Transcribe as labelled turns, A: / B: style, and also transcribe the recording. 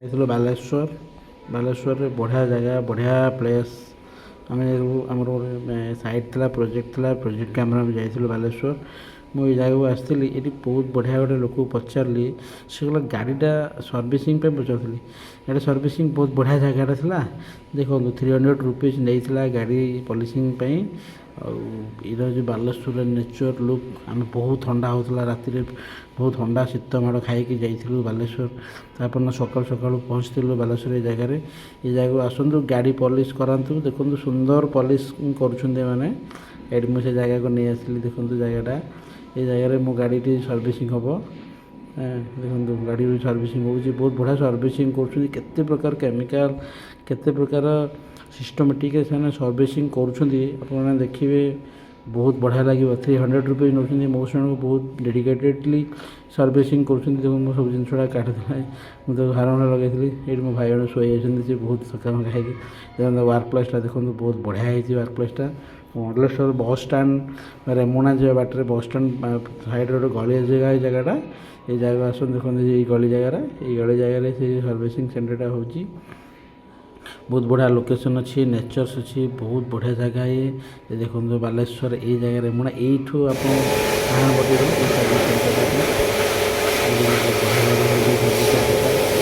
A: ଯାଇଥିଲୁ ବାଲେଶ୍ୱର। ବାଲେଶ୍ୱରରେ ବଢ଼ିଆ ଜାଗା, ବଢ଼ିଆ ପ୍ଲେସ୍। ଆମେ ଆମର ଗୋଟେ ସାଇଟ୍ ଥିଲା, ପ୍ରୋଜେକ୍ଟ ଥିଲା, ପ୍ରୋଜେକ୍ଟ କାମରେ ଆମେ ଯାଇଥିଲୁ ବାଲେଶ୍ୱର। ମୁଁ ଏଇ ଜାଗାକୁ ଆସିଥିଲି, ଏଠି ବହୁତ ବଢ଼ିଆ ଗୋଟେ ଲୋକକୁ ପଚାରିଲି, ସେ କହିଲା ଗାଡ଼ିଟା ସର୍ଭିସିଂ ପାଇଁ ପଚାରୁଥିଲି। ଗାଡ଼ି ସର୍ଭିସିଂ ବହୁତ ବଢ଼ିଆ ଜାଗାଟା ଥିଲା। ଦେଖନ୍ତୁ 300 ରୁପିଜ୍ ନେଇଥିଲା ଗାଡ଼ି ପଲିସିଂ ପାଇଁ। ଆଉ ଏଇଟା ହେଉଛି ବାଲେଶ୍ୱରର ନେଚର୍ ଲୁକ୍। ଆମେ ବହୁତ ଥଣ୍ଡା ହେଉଥିଲା ରାତିରେ, ବହୁତ ଥଣ୍ଡା ଶୀତ ମାଡ଼ ଖାଇକି ଯାଇଥିଲୁ ବାଲେଶ୍ୱର। ତାପରଦିନ ସକାଳୁ ସକାଳୁ ପହଞ୍ଚିଥିଲୁ ବାଲେଶ୍ୱର ଏଇ ଜାଗାରେ। ଏଇ ଜାଗାକୁ ଆସନ୍ତୁ, ଗାଡ଼ି ପଲିସ୍ କରାନ୍ତୁ। ଦେଖନ୍ତୁ ସୁନ୍ଦର ପଲିସ୍ କରୁଛନ୍ତି ଏମାନେ। ଏଠି ମୁଁ ସେ ଜାଗାକୁ ନେଇ ଆସିଲି। ଦେଖନ୍ତୁ ଜାଗାଟା, ଏ ଜାଗାରେ ମୋ ଗାଡ଼ିଟି ସର୍ଭିସିଂ ହେବ। ଦେଖନ୍ତୁ ଗାଡ଼ି ବି ସର୍ଭିସିଂ ହେଉଛି, ବହୁତ ବଢ଼ିଆ ସର୍ଭିସିଂ କରୁଛନ୍ତି। କେତେ ପ୍ରକାର କେମିକାଲ, କେତେ ପ୍ରକାର ସିଷ୍ଟମେଟିକ୍ ସେମାନେ ସର୍ଭିସିଂ କରୁଛନ୍ତି, ଆପଣମାନେ ଦେଖିବେ ବହୁତ ବଢ଼ିଆ ଲାଗିବ। 300 ରୁପିଜ୍ ନେଉଛନ୍ତି। ମୋ ସାଙ୍ଗକୁ ବହୁତ ଡେଡ଼ିକେଟେଡ଼ଲି ସର୍ଭିସିଂ କରୁଛନ୍ତି। ଦେଖନ୍ତୁ ମୁଁ ସବୁ ଜିନିଷଟା କାଢ଼ିଦେଲା, ମୁଁ ତାକୁ ହାରଣ ଲଗାଇଥିଲି। ଏଇଠି ମୋ ଭାଇ ଜଣେ ଶୋଇଯାଇଛନ୍ତି, ସେ ବହୁତ ସକାଳ ଖାଇକି। ଦେଖନ୍ତୁ ୱାର୍କ ପ୍ଲେସ୍ଟା ଦେଖନ୍ତୁ, ବହୁତ ବଢ଼ିଆ ହେଇଛି ୱାର୍କ ପ୍ଲେସ୍ଟା। ବାଲେଶ୍ୱର ବସ୍ ଷ୍ଟାଣ୍ଡ, ରେମୁଣା ଯିବା ବାଟରେ ବସ୍ ଷ୍ଟାଣ୍ଡ ସାଇଡ଼୍ରେ ଗୋଟେ ଗଳି ଜାଗା, ଏଇ ଜାଗାଟା। ଏଇ ଜାଗାକୁ ଆସନ୍ତୁ, ଦେଖନ୍ତୁ ଏଇ ଗଳି ଜାଗାରେ, ଏଇ ଗଳି ଜାଗାରେ ସେ ସର୍ଭିସିଂ ସେଣ୍ଟରଟା ହେଉଛି। ବହୁତ ବଢ଼ିଆ ଲୋକେସନ୍ ଅଛି, ନେଚର୍ସ ଅଛି, ବହୁତ ବଢ଼ିଆ ଜାଗା ଇଏ। ଦେଖନ୍ତୁ ବାଲେଶ୍ୱର ଏଇ ଜାଗାରେ ରେମୁଣା, ଏଇଠୁ ଆପଣ ଡାହାଣ ପଟେ ଏଇ ସର୍ଭିସ୍ ସେଣ୍ଟରଟା।